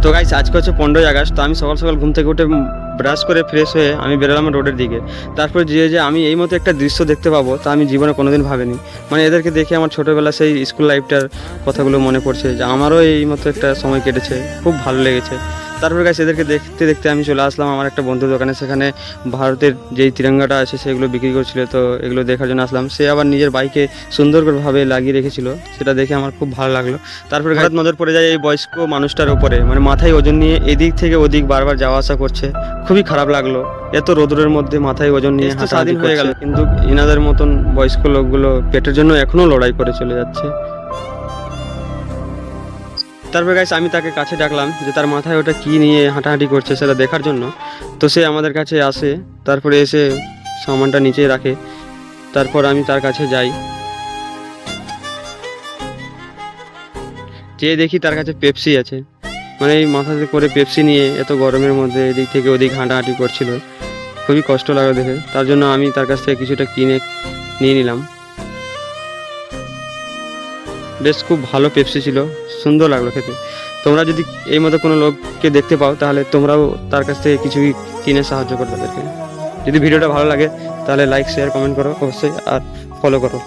তো গাইস আজকে হচ্ছে 15ই আগস্ট। তো আমি সকাল সকাল ঘুম থেকে উঠে ব্রাশ করে ফ্রেশ হয়ে আমি বেরোলাম রোডের দিকে। তারপর যে আমি এই মতো একটা দৃশ্য দেখতে পাবো তা আমি জীবনে কোনোদিন ভাবিনি। মানে এদেরকে দেখে আমার ছোটোবেলা সেই স্কুল লাইফটার কথাগুলো মনে পড়ছে, যে আমারও এই মতো একটা সময় কেটেছে, খুব ভালো লেগেছে। তারপর গাইস এদেরকে দেখতে দেখতে আমি চলে আসলাম আমার একটা বন্ধুর দোকানে। সেখানে ভারতের যেই তিরঙ্গাটা আছে সেগুলো বিক্রি করছিল, তো এগুলো দেখার জন্য আসলাম। সে আবার নিজের বাইকে সুন্দরভাবে লাগিয়ে রেখেছিল, সেটা দেখে আমার খুব ভালো লাগলো। তারপরে হঠাৎ নজর পড়ে যায় এই বয়স্ক মানুষটার উপরে, মানে মাথায় ওজন নিয়ে এদিক থেকে ওদিক বারবার যাওয়া আসা করছে। খুবই খারাপ লাগলো, এত রোদ্রের মধ্যে মাথায় ওজন নিয়ে স্বাধীন হয়ে গেল, কিন্তু ইনাদের মতন বয়স্ক লোকগুলো পেটের জন্য এখনো লড়াই করে চলে যাচ্ছে। তারপরে গাইস আমি তাকে কাছে ডাকলাম যে তার মাথায় ওটা কি নিয়ে হাঁটাহাঁটি করছে সেটা দেখার জন্য। তো সে আমাদের কাছে আসে, তারপরে এসে সামানটা নিচে রাখে। তারপর আমি তার কাছে যাই, যেয়ে দেখি তার কাছে পেপসি আছে। মানে এই মাথাতে করে পেপসি নিয়ে এত গরমের মধ্যে এদিক থেকে ওদিক হাঁটাহাঁটি করছিল, খুবই কষ্ট লাগলো দেখে। তার জন্য আমি তার কাছ থেকে কিছুটা কিনে নিয়ে নিলাম। বেশ খুব ভালো পেপসি ছিল, সুন্দর লাগলো খেতে। তোমরা যদি এই মতো কোনো লোককে দেখতে পাও তাহলে তোমরাও তার কাছ থেকে কিছু কিনে সাহায্য করো তাদেরকে। যদি ভিডিওটা ভালো লাগে তাহলে লাইক শেয়ার কমেন্ট করো অবশ্যই, আর ফলো করো।